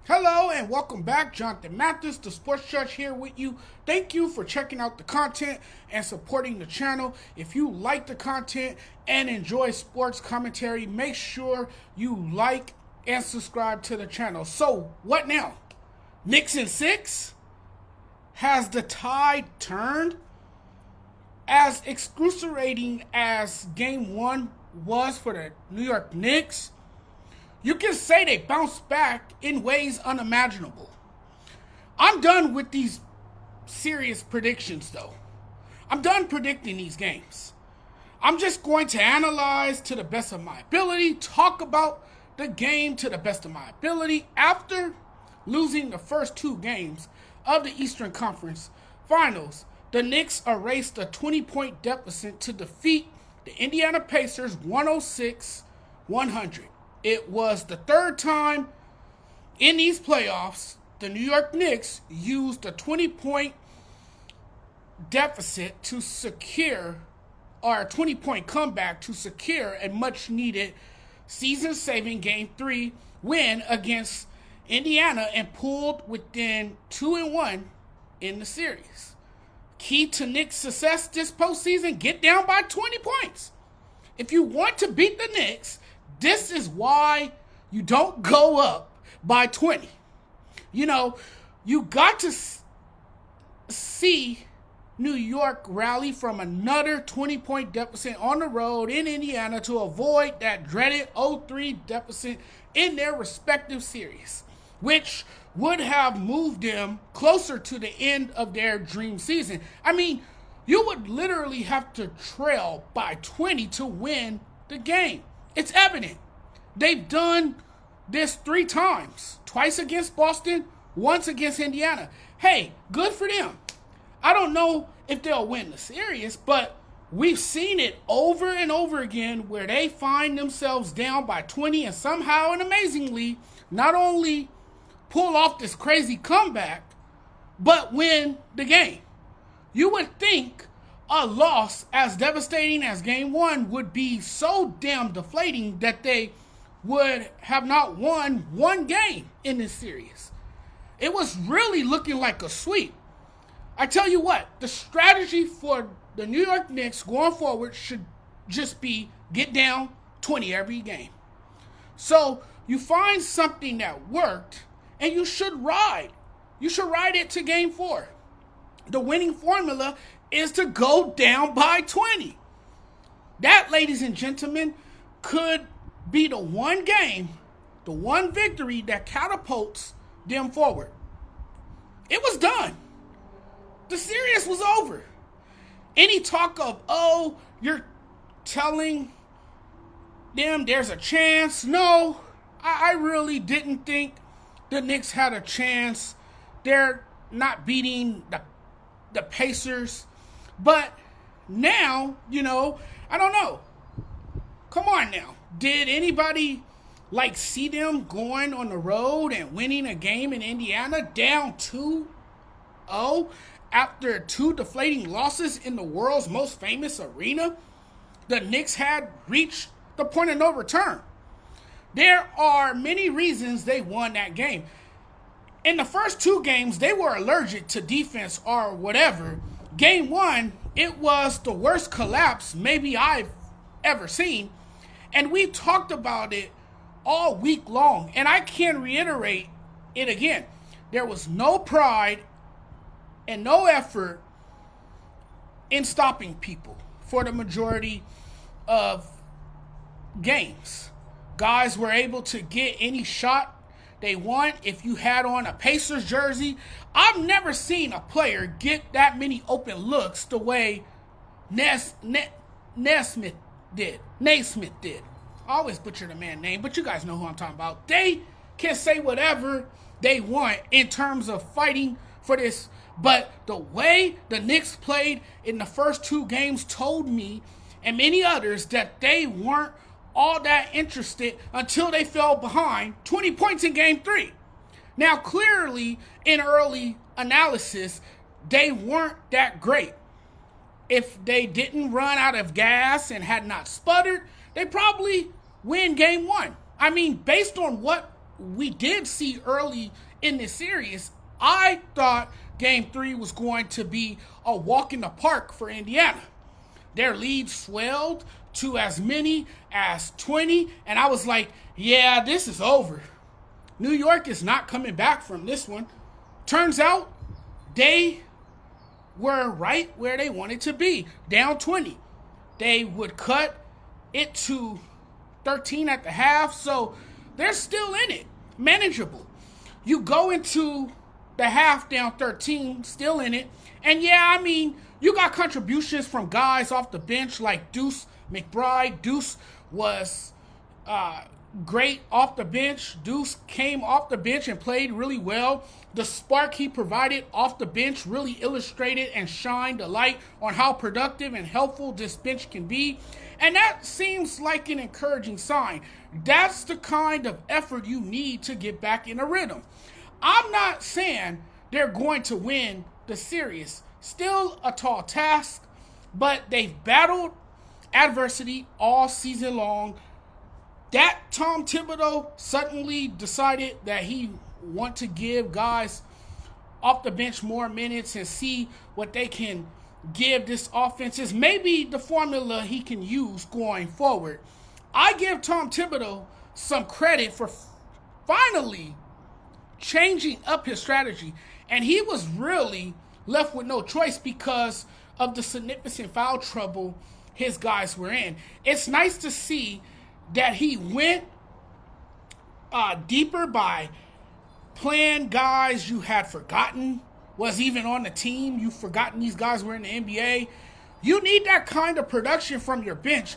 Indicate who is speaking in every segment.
Speaker 1: Hello and welcome back. Jonathan Mathis, the Sports Judge, here with you. Thank you for checking out the content and supporting the channel. If you like the content and enjoy sports commentary, make sure you like and subscribe to the channel. So, what now? Knicks in 6? Has the tide turned? As excruciating as Game 1 was for the New York Knicks, you can say they bounced back in ways unimaginable. I'm done with these serious predictions, though. I'm done predicting these games. I'm just going to analyze to the best of my ability, talk about the game to the best of my ability. After losing the first two games of the Eastern Conference Finals, the Knicks erased a 20-point deficit to defeat the Indiana Pacers 106-100. It was the third time in these playoffs the New York Knicks used a 20-point deficit to secure, or a 20-point comeback to secure a much-needed season-saving Game 3 win against Indiana and pulled within 2-1 in the series. Key to Knicks' success this postseason: get down by 20 points. If you want to beat the Knicks, this is why you don't go up by 20. You got to see New York rally from another 20-point deficit on the road in Indiana to avoid that dreaded 0-3 deficit in their respective series, which would have moved them closer to the end of their dream season. I mean, you would literally have to trail by 20 to win the game. It's evident. They've done this 3 times. Twice against Boston, once against Indiana. Hey, good for them. I don't know if they'll win the series, but we've seen it over and over again where they find themselves down by 20 and somehow and amazingly not only pull off this crazy comeback, but win the game. You would think a loss as devastating as Game 1 would be so damn deflating that they would have not won one game in this series. It was really looking like a sweep. I tell you what, the strategy for the New York Knicks going forward should just be get down 20 every game. So you find something that worked and you should ride. You should ride it to Game 4. The winning formula is to go down by 20. That, ladies and gentlemen, could be the one game, the one victory that catapults them forward. It was done. The series was over. Any talk of, oh, you're telling them there's a chance? No, I really didn't think the Knicks had a chance. They're not beating the Pacers. But now, I don't know. Come on now. Did anybody see them going on the road and winning a game in Indiana down 2-0 after 2 deflating losses in the world's most famous arena? The Knicks had reached the point of no return. There are many reasons they won that game. In the first 2 games, they were allergic to defense or whatever. Game 1, it was the worst collapse maybe I've ever seen. And we talked about it all week long. And I can reiterate it again. There was no pride and no effort in stopping people for the majority of games. Guys were able to get any shot they want. If you had on a Pacers jersey, I've never seen a player get that many open looks the way Naismith did. I always butcher the man's name, but you guys know who I'm talking about. They can say whatever they want in terms of fighting for this, but the way the Knicks played in the first 2 games told me and many others that they weren't all that interested until they fell behind 20 points in Game 3. Now, clearly, in early analysis, they weren't that great. If they didn't run out of gas and had not sputtered, they probably win Game 1. I mean, based on what we did see early in this series, I thought game 3 was going to be a walk in the park for Indiana. Their lead swelled to as many as 20, and I was like, yeah, this is over. New York is not coming back from this one. Turns out they were right where they wanted to be, down 20. They would cut it to 13 at the half, so they're still in it, manageable. You go into the half down 13, still in it, and yeah, I mean, you got contributions from guys off the bench like Deuce McBride. Deuce was great off the bench. Deuce came off the bench and played really well. The spark he provided off the bench really illustrated and shined a light on how productive and helpful this bench can be. And that seems like an encouraging sign. That's the kind of effort you need to get back in a rhythm. I'm not saying they're going to win the series. Still a tall task, but they've battled adversity all season long. That Tom Thibodeau suddenly decided that he want to give guys off the bench more minutes and see what they can give this offense is maybe the formula he can use going forward. I give Tom Thibodeau some credit for finally changing up his strategy, and he was really left with no choice because of the significant foul trouble his guys were in. It's nice to see that he went deeper by playing guys you had forgotten was even on the team. You've forgotten these guys were in the NBA. You need that kind of production from your bench,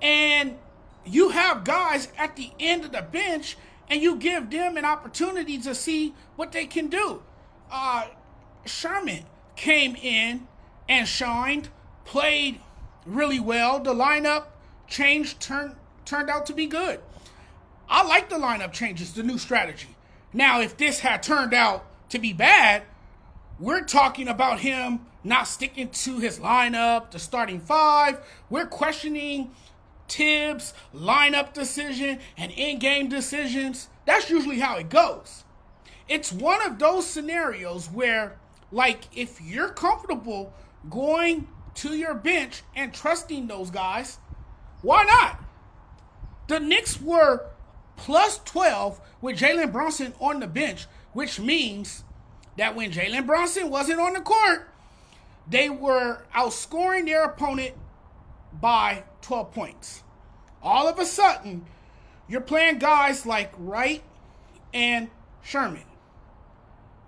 Speaker 1: and you have guys at the end of the bench, and you give them an opportunity to see what they can do. Sherman came in and shined, played really well. The lineup change turned out to be good. I like the lineup changes, the new strategy. Now, if this had turned out to be bad, we're talking about him not sticking to his lineup, the starting five. We're questioning Tibbs' lineup decision and in-game decisions. That's usually how it goes. It's one of those scenarios where, like, if you're comfortable going to your bench and trusting those guys, why not? The Knicks were plus 12 with Jalen Brunson on the bench, which means that when Jalen Brunson wasn't on the court, they were outscoring their opponent by 12 points. All of a sudden, you're playing guys like Wright and Sherman.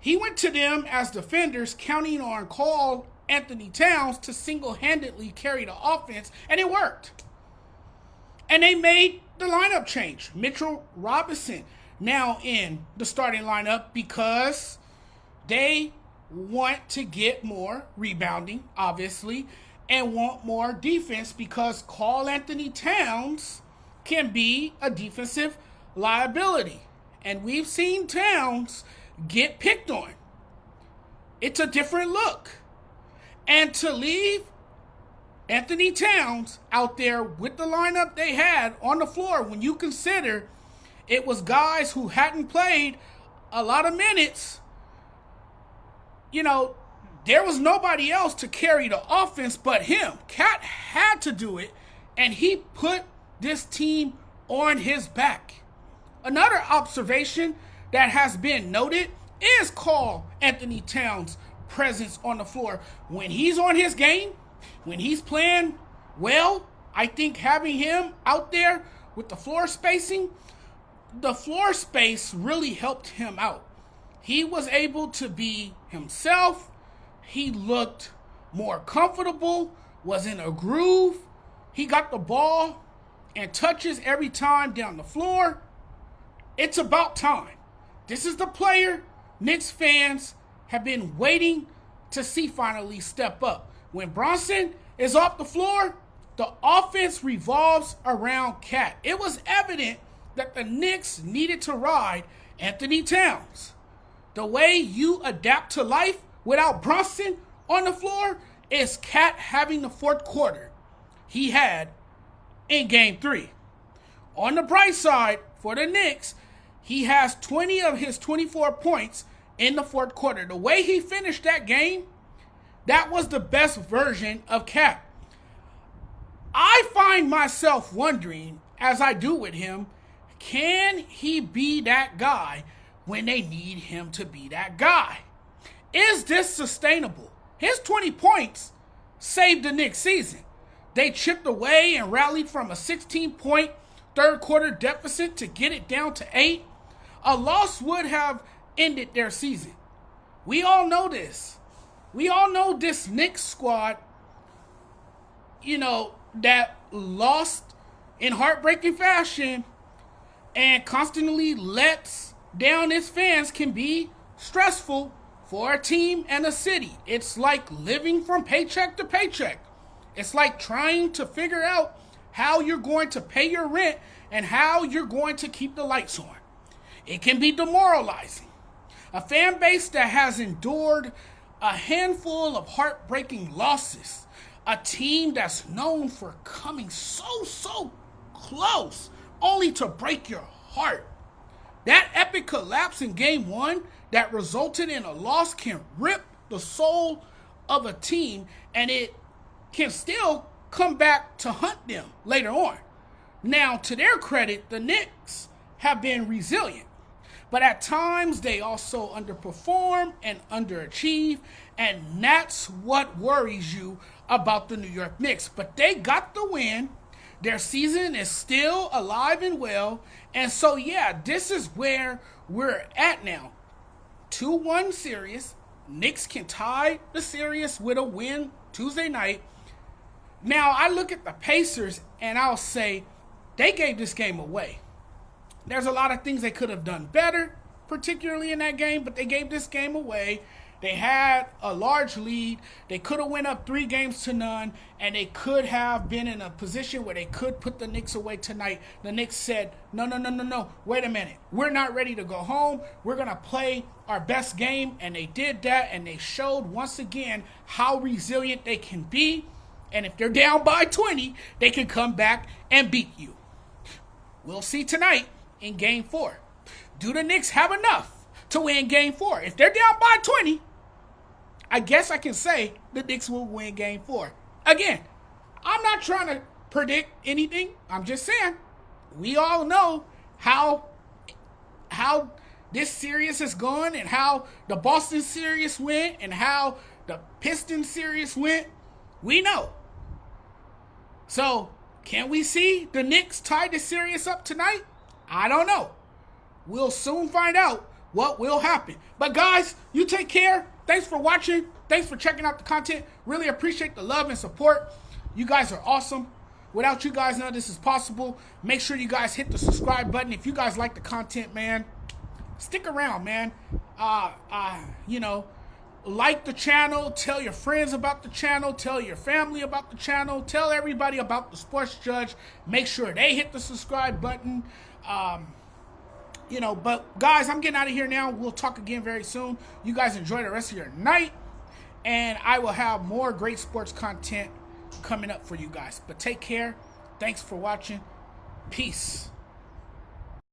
Speaker 1: He went to them as defenders, counting on Karl Anthony-Towns to single-handedly carry the offense, and it worked. And they made the lineup change. Mitchell Robinson now in the starting lineup because they want to get more rebounding, obviously, and want more defense because Karl Anthony-Towns can be a defensive liability. And we've seen Towns get picked on. It's a different look. And to leave Anthony Towns out there with the lineup they had on the floor, when you consider it was guys who hadn't played a lot of minutes, you know, there was nobody else to carry the offense but him. Cat had to do it, and he put this team on his back. Another observation that has been noted is Karl Anthony-Towns' presence on the floor. When he's on his game, when he's playing well, I think having him out there with the floor spacing, the floor space really helped him out. He was able to be himself. He looked more comfortable, was in a groove. He got the ball and touches every time down the floor. It's about time. This is the player Knicks fans have been waiting to see finally step up. When Bronson is off the floor, the offense revolves around Cat. It was evident that the Knicks needed to ride Anthony Towns. The way you adapt to life without Bronson on the floor is Cat having the fourth quarter he had in Game 3. On the bright side for the Knicks, He has 20 of his 24 points in the fourth quarter. The way he finished that game, that was the best version of Cap. I find myself wondering, as I do with him, can he be that guy when they need him to be that guy? Is this sustainable? His 20 points saved the Knicks season. They chipped away and rallied from a 16-point third quarter deficit to get it down to 8. A loss would have ended their season. We all know this. We all know this Knicks squad, that lost in heartbreaking fashion and constantly lets down its fans can be stressful for a team and a city. It's like living from paycheck to paycheck. It's like trying to figure out how you're going to pay your rent and how you're going to keep the lights on. It can be demoralizing. A fan base that has endured a handful of heartbreaking losses. A team that's known for coming so close only to break your heart. That epic collapse in game 1 that resulted in a loss can rip the soul of a team, and it can still come back to hunt them later on. Now, to their credit, the Knicks have been resilient, but at times they also underperform and underachieve, and that's what worries you about the New York Knicks. But they got the win. Their season is still alive and well, and so this is where we're at now. 2-1 series. Knicks can tie the series with a win Tuesday night. Now, I look at the Pacers, and I'll say they gave this game away. There's a lot of things they could have done better, particularly in that game, but they gave this game away. They had a large lead. They could have went up 3-0, and they could have been in a position where they could put the Knicks away tonight. The Knicks said, no, wait a minute. We're not ready to go home. We're going to play our best game, and they did that, and they showed once again how resilient they can be. And if they're down by 20, they can come back and beat you. We'll see tonight in Game 4. Do the Knicks have enough to win Game 4? If they're down by 20, I guess I can say the Knicks will win Game 4. Again, I'm not trying to predict anything. I'm just saying we all know how this series has gone and how the Boston series went and how the Pistons series went. We know. So, can we see the Knicks tie the series up tonight? I don't know. We'll soon find out what will happen. But guys, you take care. Thanks for watching. Thanks for checking out the content. Really appreciate the love and support. You guys are awesome. Without you guys, none of this is possible. Make sure you guys hit the subscribe button. If you guys like the content, man, stick around, man. Like the channel, tell your friends about the channel, tell your family about the channel, tell everybody about the Sports Judge. Make sure they hit the subscribe button. But guys, I'm getting out of here now. We'll talk again very soon. You guys enjoy the rest of your night, and I will have more great sports content coming up for you guys. But take care. Thanks for watching. Peace.